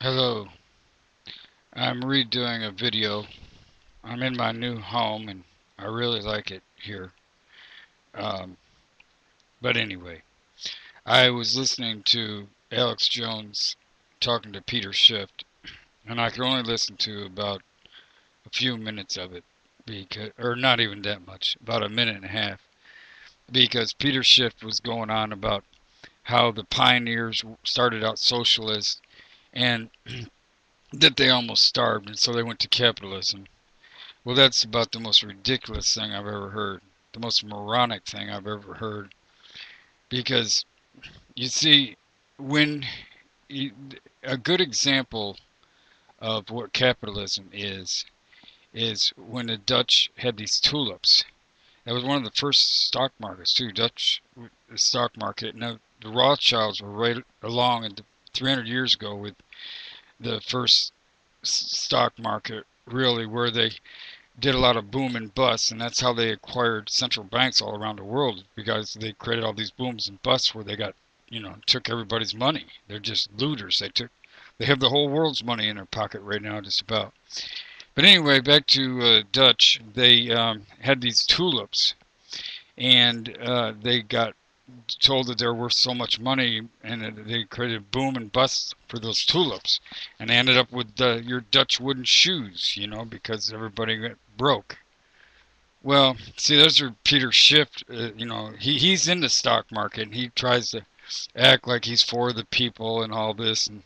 Hello, I'm redoing a video. I'm in my new home and I really like it here. Um, but anyway, I was listening to Alex Jones talking to Peter Schiff, and I could only listen to about a few minutes of it, because, or not even that much, about a minute and a half, because Peter Schiff was going on about how the pioneers started out socialist and that they almost starved, and so they went to capitalism. Well, that's about the most ridiculous thing I've ever heard. The most moronic thing I've ever heard. Because, you see, when you, a good example of what capitalism is when the Dutch had these tulips. That was one of the first stock markets, too, Dutch stock market. And the Rothschilds were right along in 300 years ago with the first stock market, really, where they did a lot of boom and bust, and that's how they acquired central banks all around the world, because they created all these booms and busts where they got, took everybody's money. They're just looters. They have the whole world's money in their pocket right now, just about. But anyway, back to Dutch. They had these tulips, and they got told that they're worth so much money, and they created boom and bust for those tulips, and they ended up with your Dutch wooden shoes, because everybody got broke. Well, see, those are Peter Schiff. He's in the stock market, and he tries to act like he's for the people and all this, and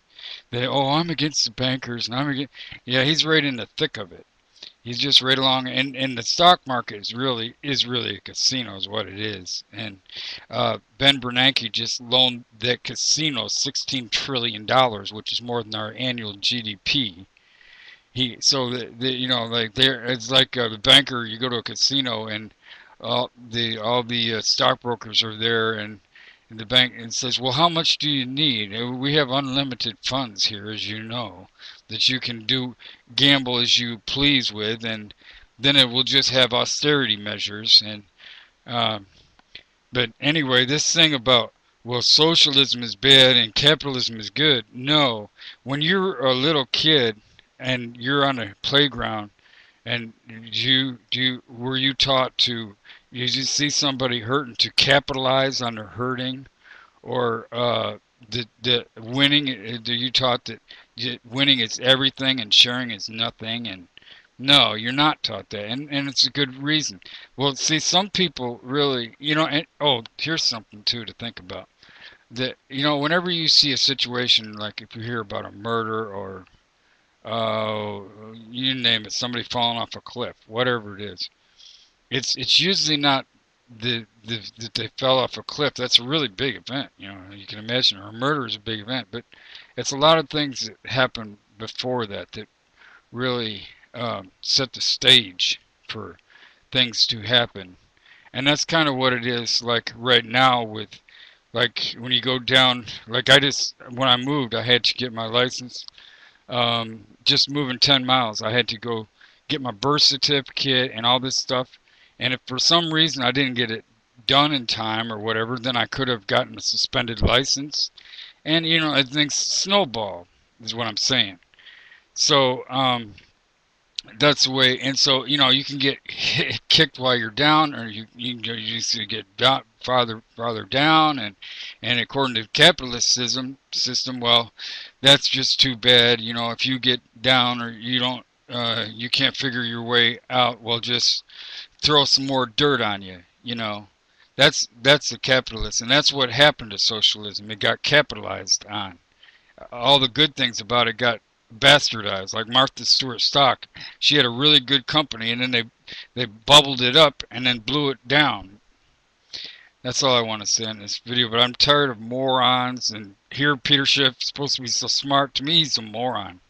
I'm against the bankers, and I'm against. Yeah, he's right in the thick of it. He's just right along, and the stock market is really a casino, is what it is. And Ben Bernanke just loaned that casino $16 trillion, which is more than our annual GDP. Like there, it's like the banker. You go to a casino, and all the stockbrokers are there, and the bank and says, "Well, how much do you need? We have unlimited funds here, as you know, that you can do gamble as you please with, and then it will just have austerity measures." And um, but anyway, this thing about, well, socialism is bad and capitalism is good. No, when you're a little kid and you're on a playground, and were you taught to, you just see somebody hurting, to capitalize on their hurting? Or the winning, do you taught that winning is everything and sharing is nothing? And no, you're not taught that, and it's a good reason. Well, see, some people really, and oh, here's something too to think about. That, whenever you see a situation, like if you hear about a murder, or you name it, somebody falling off a cliff, whatever it is, it's usually not that they fell off a cliff. That's a really big event. You can imagine, or a murder is a big event, but it's a lot of things that happen before that really set the stage for things to happen. And that's kind of what it is like right now with, like, when you go down, like, when I moved, I had to get my license. Just moving 10 miles, I had to go get my birth certificate and all this stuff. And if for some reason I didn't get it done in time or whatever, then I could have gotten a suspended license. And, things snowball, is what I'm saying. So, that's the way. And so, you can get kicked while you're down, or you used to get farther down, and according to the capitalist system, well, that's just too bad. If you get down, or you don't, you can't figure your way out, well, just throw some more dirt on you. That's the capitalist, and that's what happened to socialism. It got capitalized on. All the good things about it got bastardized. Like Martha Stewart stock, she had a really good company, and then they bubbled it up and then blew it down. That's all I want to say in this video. But I'm tired of morons, and here Peter Schiff is supposed to be so smart. To me, he's a moron.